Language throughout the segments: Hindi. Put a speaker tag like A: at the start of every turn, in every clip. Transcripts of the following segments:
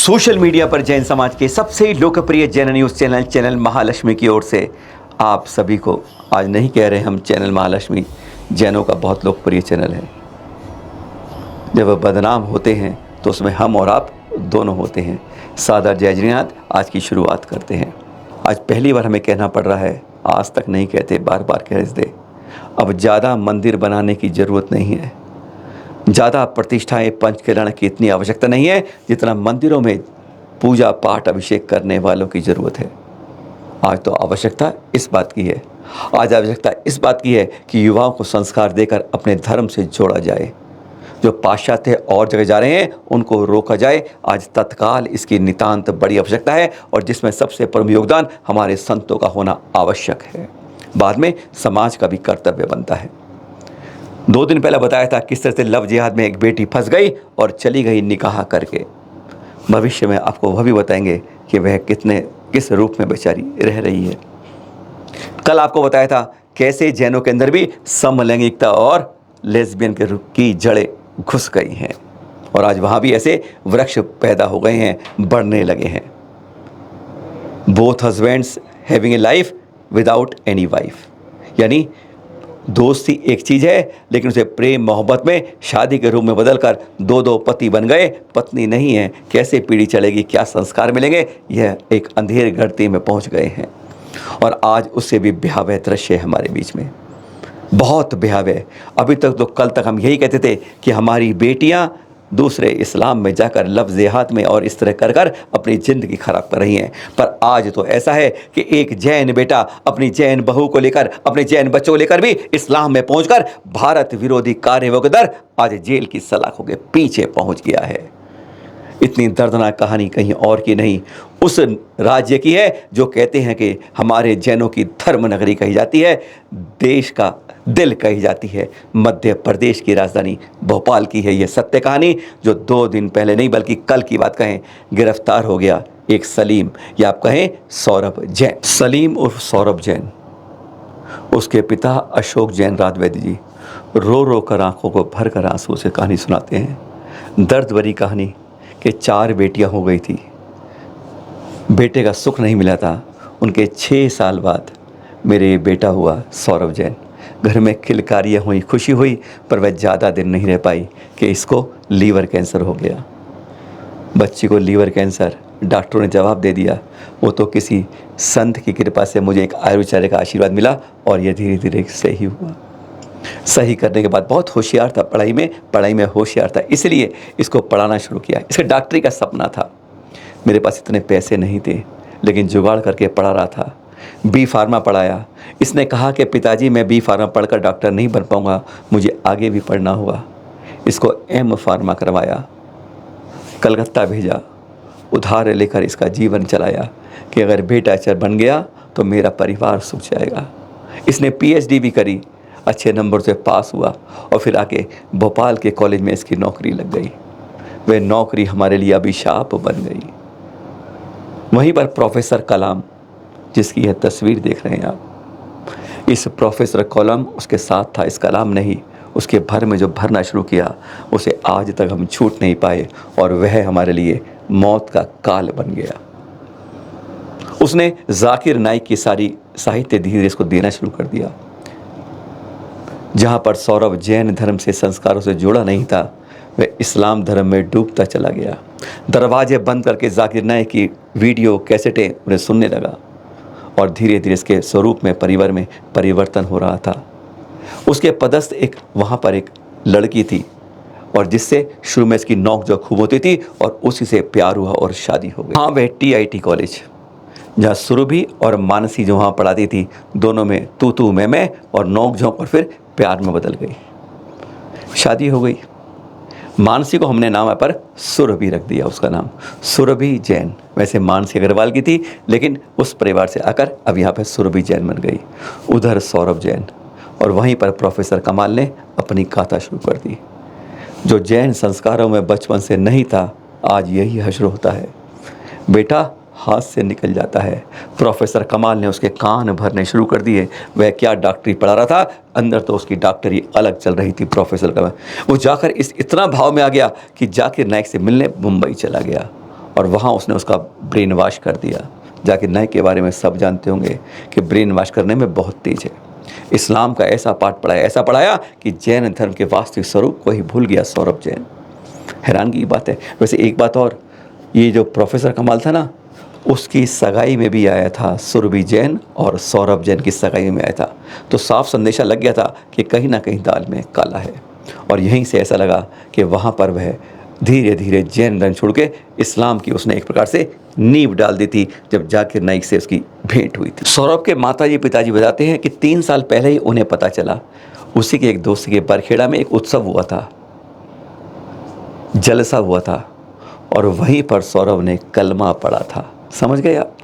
A: सोशल मीडिया पर जैन समाज के सबसे लोकप्रिय जैन न्यूज़ चैनल महालक्ष्मी की ओर से आप सभी को, आज नहीं कह रहे हम, चैनल महालक्ष्मी जैनों का बहुत लोकप्रिय चैनल है। जब वह बदनाम होते हैं तो उसमें हम और आप दोनों होते हैं। सादर जय जिनेनाथ, आज की शुरुआत करते हैं। आज पहली बार हमें कहना पड़ रहा है, आज तक नहीं कहते, बार बार कह दे। अब ज़्यादा मंदिर बनाने की ज़रूरत नहीं है, ज़्यादा प्रतिष्ठाएं पंचकरण की इतनी आवश्यकता नहीं है जितना मंदिरों में पूजा पाठ अभिषेक करने वालों की ज़रूरत है। आज तो आवश्यकता इस बात की है, आज आवश्यकता इस बात की है कि युवाओं को संस्कार देकर अपने धर्म से जोड़ा जाए। जो पाश्चात्य और जगह जा रहे हैं उनको रोका जाए। आज तत्काल इसकी नितांत बड़ी आवश्यकता है और जिसमें सबसे प्रमुख योगदान हमारे संतों का होना आवश्यक है। बाद में समाज का भी कर्तव्य बनता है। 2 दिन पहले बताया था किस तरह से लव जिहाद में एक बेटी फंस गई और चली गई निकाह करके। भविष्य में आपको वह भी बताएंगे कि वह किस रूप में बेचारी रह रही है। कल आपको बताया था कैसे जैनों के अंदर भी समलैंगिकता और लेस्बियन के रूप की जड़ें घुस गई हैं और आज वहाँ भी ऐसे वृक्ष पैदा हो गए हैं, बढ़ने लगे हैं। Both husbands having a life without any wife, यानी दोस्ती एक चीज़ है लेकिन उसे प्रेम मोहब्बत में शादी के रूप में बदलकर 2 पति बन गए, पत्नी नहीं है। कैसे पीढ़ी चलेगी, क्या संस्कार मिलेंगे, यह एक अंधेर गर्ती में पहुंच गए हैं। और आज उससे भी भयावह दृश्य है हमारे बीच में, बहुत भयावह। अभी तक तो कल तक हम यही कहते थे कि हमारी बेटियां दूसरे इस्लाम में जाकर लव जिहाद में और इस तरह कर अपनी ज़िंदगी ख़राब कर रही हैं। पर आज तो ऐसा है कि एक जैन बेटा अपनी जैन बहू को लेकर, अपने जैन बच्चों को लेकर भी इस्लाम में पहुंचकर भारत विरोधी कार्यों के दर आज जेल की सलाखों के पीछे पहुंच गया है। इतनी दर्दनाक कहानी कहीं और की नहीं, उस राज्य की है जो कहते हैं कि हमारे जैनों की धर्म नगरी कही जाती है, देश का दिल कही जाती है। मध्य प्रदेश की राजधानी भोपाल की है यह सत्य कहानी, जो 2 दिन पहले नहीं बल्कि कल की बात कहें, गिरफ्तार हो गया एक सलीम, या आप कहें सौरभ जैन। सलीम उर्फ सौरभ जैन, उसके पिता अशोक जैन राजवैद्य जी रो रो कर, आंखों को भर कर आंसू से कहानी सुनाते हैं। दर्द भरी कहानी कि 4 बेटियां हो गई थी, बेटे का सुख नहीं मिला था। उनके 6 साल बाद मेरे बेटा हुआ सौरभ जैन। घर में किलकारियाँ हुई, खुशी हुई, पर वह ज़्यादा दिन नहीं रह पाई कि इसको लीवर कैंसर हो गया। बच्ची को लीवर कैंसर, डॉक्टरों ने जवाब दे दिया। वो तो किसी संत की कृपा से मुझे एक आयुर्वेद का आशीर्वाद मिला और यह धीरे धीरे सही हुआ। सही करने के बाद बहुत होशियार था, पढ़ाई में होशियार था, इसलिए इसको पढ़ाना शुरू किया। इसका डॉक्टरी का सपना था। मेरे पास इतने पैसे नहीं थे लेकिन जुगाड़ करके पढ़ा रहा था। बी फार्मा पढ़ाया। इसने कहा कि पिताजी मैं बी फार्मा पढ़कर डॉक्टर नहीं बन पाऊँगा, मुझे आगे भी पढ़ना होगा। इसको एम फार्मा करवाया, कलकत्ता भेजा, उधार लेकर इसका जीवन चलाया कि अगर बेटा अच्छा बन गया तो मेरा परिवार सुख जाएगा। इसने PhD भी करी, अच्छे नंबर से पास हुआ और फिर आके भोपाल के कॉलेज में इसकी नौकरी लग गई। वह नौकरी हमारे लिए अभिशाप बन गई। वहीं पर प्रोफेसर कलाम, जिसकी यह तस्वीर देख रहे हैं आप, इस प्रोफेसर कलाम उसके साथ था, इस कलाम ने ही उसके भर में जो भरना शुरू किया उसे आज तक हम छूट नहीं पाए और वह हमारे लिए मौत का काल बन गया। उसने जाकिर नाइक की सारी साहित्य धीरे इसको देना शुरू कर दिया। जहाँ पर सौरभ जैन धर्म से संस्कारों से जुड़ा नहीं था, वह इस्लाम धर्म में डूबता चला गया। दरवाजे बंद करके जाकिर नाइक की वीडियो कैसेटें उन्हें सुनने लगा और धीरे धीरे इसके स्वरूप में, परिवार में परिवर्तन हो रहा था। उसके पदस्थ वहाँ पर एक लड़की थी और जिससे शुरू में इसकी नोक जो खूब होती थी और उसी से प्यार हुआ और शादी हो गई। हाँ, वह TIT कॉलेज जहाँ सुरभि और मानसी जो वहाँ पढ़ाती थी, दोनों में तू मैं और नोक झोंक और फिर प्यार में बदल गई, शादी हो गई। मानसी को हमने नाम पर सुरभि रख दिया, उसका नाम सुरभि जैन। वैसे मानसी अग्रवाल की थी लेकिन उस परिवार से आकर अब यहाँ पर सुरभि जैन बन गई। उधर सौरभ जैन और वहीं पर प्रोफेसर कमाल ने अपनी गाथा शुरू कर दी। जो जैन संस्कारों में बचपन से नहीं था, आज यही हश्र होता है। बेटा हाथ से निकल जाता है। प्रोफेसर कमाल ने उसके कान भरने शुरू कर दिए। वह क्या डॉक्टरी पढ़ा रहा था, अंदर तो उसकी डॉक्टरी अलग चल रही थी। प्रोफेसर कमाल वो जाकर इतना भाव में आ गया कि जाकिर नाइक से मिलने मुंबई चला गया और वहाँ उसने उसका ब्रेन वॉश कर दिया। जाकिर नाइक के बारे में सब जानते होंगे कि ब्रेन वॉश करने में बहुत तेज है। इस्लाम का ऐसा पाठ पढ़ाया, ऐसा पढ़ाया कि जैन धर्म के वास्तविक स्वरूप को ही भूल गया सौरभ जैन। हैरानगी की बात है। वैसे एक बात और, ये जो प्रोफेसर कमाल था ना, उसकी सगाई में भी आया था सुरभि जैन और सौरभ जैन की सगाई में आया था। तो साफ संदेशा लग गया था कि कहीं ना कहीं दाल में काला है। और यहीं से ऐसा लगा कि वहाँ पर वह धीरे धीरे जैन धर्म छोड़ के इस्लाम की उसने एक प्रकार से नींव डाल दी थी जब जाकिर नाइक से उसकी भेंट हुई थी। सौरभ के माताजी पिताजी बताते हैं कि 3 साल पहले ही उन्हें पता चला, उसी के एक दोस्त के बरखेड़ा में एक उत्सव हुआ था, जलसा हुआ था, और वहीं पर सौरभ ने कलमा पढ़ा था। समझ गए आप?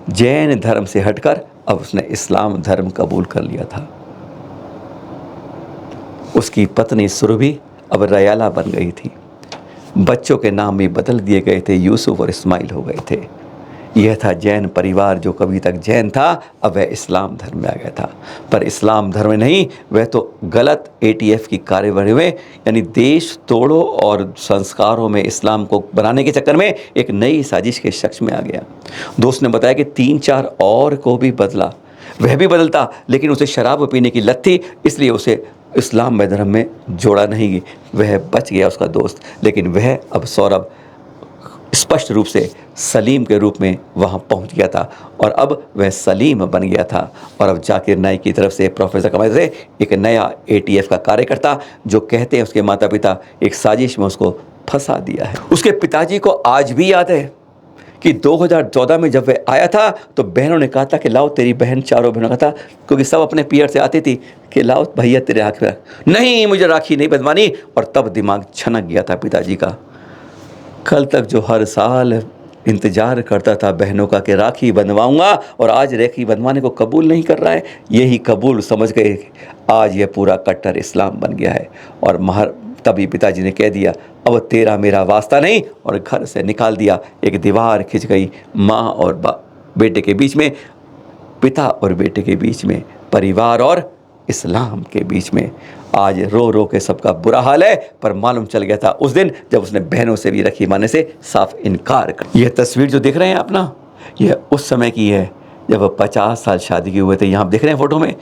A: जैन धर्म से हटकर अब उसने इस्लाम धर्म कबूल कर लिया था। उसकी पत्नी सुरभि अब रयाला बन गई थी। बच्चों के नाम भी बदल दिए गए थे, यूसुफ और इस्माइल हो गए थे। यह था जैन परिवार जो कभी तक जैन था, अब वह इस्लाम धर्म में आ गया था। पर इस्लाम धर्म में नहीं, वह तो गलत ATF की कार्यवाही में, यानी देश तोड़ो और संस्कारों में इस्लाम को बनाने के चक्कर में एक नई साजिश के शख्स में आ गया। दोस्त ने बताया कि 3-4 और को भी बदला, वह भी बदलता, लेकिन उसे शराब पीने की लत थी, इसलिए उसे इस्लाम धर्म में जोड़ा नहीं। वह बच गया उसका दोस्त, लेकिन वह अब सौरभ स्पष्ट रूप से सलीम के रूप में वहाँ पहुँच गया था, और अब वह सलीम बन गया था। और अब जाकिर नाइक की तरफ से प्रोफेसर कमाल से एक नया ATF का कार्यकर्ता, जो कहते हैं उसके माता पिता एक साजिश में उसको फंसा दिया है। उसके पिताजी को आज भी याद है कि 2014 में जब वह आया था तो बहनों ने कहा था कि लाओ तेरी बहन, चारों बहनों का था, क्योंकि सब अपने पियर से आती थी कि लाओ भैया तेरे हाथ में, नहीं मुझे राखी नहीं बंधवानी। और तब दिमाग छनक गया था पिताजी का। कल तक जो हर साल इंतज़ार करता था बहनों का कि राखी बंधवाऊंगा, और आज राखी बंधवाने को कबूल नहीं कर रहा है, यही कबूल समझ गए। आज यह पूरा कट्टर इस्लाम बन गया है। और तभी पिताजी ने कह दिया, अब तेरा मेरा वास्ता नहीं, और घर से निकाल दिया। एक दीवार खिंच गई माँ और बेटे के बीच में, पिता और बेटे के बीच में, परिवार और इस्लाम के बीच में। आज रो रो के सबका बुरा हाल है, पर मालूम चल गया था उस दिन जब उसने बहनों से भी राखी बांधने से साफ इनकार कर। यह तस्वीर जो दिख रहे हैं आप ना, यह उस समय की है जब वह 50 साल शादी के हुए थे। यहाँ देख रहे हैं फ़ोटो में,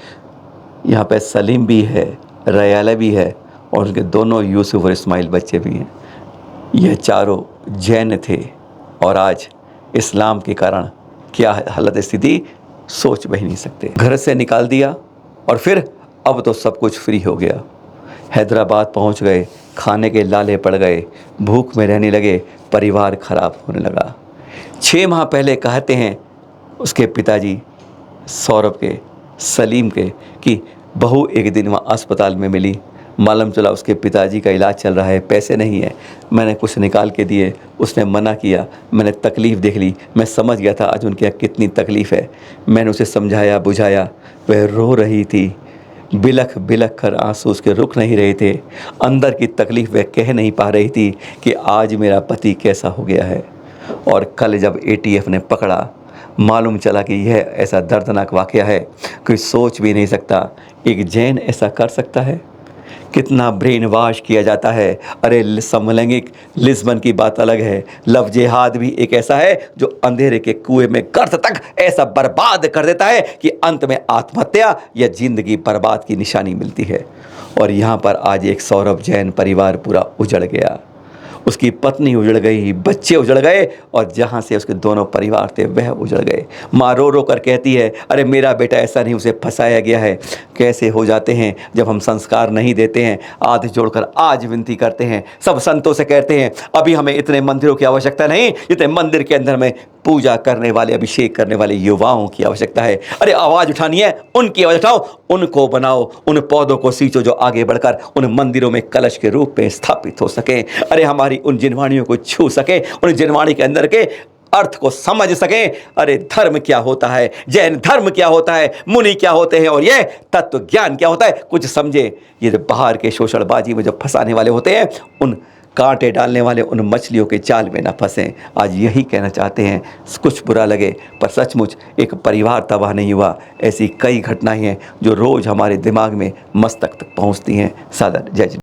A: यहाँ पे सलीम भी है, रयाला भी है, और उनके दोनों यूसुफ और इस्माइल बच्चे भी हैं। यह चारों जैन थे, और आज इस्लाम के कारण क्या हालत स्थिति सोच भी नहीं सकते। घर से निकाल दिया, और फिर अब तो सब कुछ फ्री हो गया। हैदराबाद पहुंच गए, खाने के लाले पड़ गए, भूख में रहने लगे, परिवार खराब होने लगा। 6 माह पहले कहते हैं उसके पिताजी सौरभ के, सलीम के, कि बहू एक दिन वहाँ अस्पताल में मिली। मालूम चला उसके पिताजी का इलाज चल रहा है, पैसे नहीं है। मैंने कुछ निकाल के दिए, उसने मना किया। मैंने तकलीफ़ देख ली, मैं समझ गया था आज उनके यहाँ कितनी तकलीफ़ है। मैंने उसे समझाया बुझाया, वह रो रही थी, बिलख बिलख कर आंसू उसके रुक नहीं रहे थे। अंदर की तकलीफ़ वह कह नहीं पा रही थी कि आज मेरा पति कैसा हो गया है। और कल जब ATF ने पकड़ा, मालूम चला कि यह ऐसा दर्दनाक वाक़या है, कोई सोच भी नहीं सकता एक जैन ऐसा कर सकता है। कितना ब्रेन वॉश किया जाता है। अरे समलैंगिक लिस्बन की बात अलग है, लव जिहाद भी एक ऐसा है जो अंधेरे के कुएं में गर्त तक ऐसा बर्बाद कर देता है कि अंत में आत्महत्या या जिंदगी बर्बाद की निशानी मिलती है। और यहाँ पर आज एक सौरभ जैन परिवार पूरा उजड़ गया, उसकी पत्नी उजड़ गई, बच्चे उजड़ गए, और जहाँ से उसके दोनों परिवार थे वह उजड़ गए। माँ रो रो कर कहती है, अरे मेरा बेटा ऐसा नहीं, उसे फंसाया गया है। कैसे हो जाते हैं जब हम संस्कार नहीं देते हैं। हाथ जोड़कर आज विनती करते हैं, सब संतों से कहते हैं, अभी हमें इतने मंदिरों की आवश्यकता नहीं, इतने मंदिर के अंदर में पूजा करने वाले, अभिषेक करने वाले युवाओं की आवश्यकता है। अरे आवाज़ उठानी है, उनकी आवाज़ उठाओ, उनको बनाओ, उन पौधों को सींचो जो आगे बढ़कर उन मंदिरों में कलश के रूप में स्थापित हो सके। अरे हमारी उन जिनवाणियों को छू सके, उन जिनवाणी के अंदर के अर्थ को समझ सकें। अरे धर्म क्या होता है, जैन धर्म क्या होता है, मुनि क्या होते हैं, और यह तत्व ज्ञान क्या होता है, कुछ समझे। ये जो बाहर के शोषणबाजी में जो फंसाने वाले होते हैं, उन कांटे डालने वाले उन मछलियों के जाल में ना फंसें। आज यही कहना चाहते हैं। कुछ बुरा लगे, पर सचमुच एक परिवार तबाह नहीं हुआ। ऐसी कई घटनाएं हैं जो रोज़ हमारे दिमाग में मस्तक तक पहुंचती हैं। सादर जय।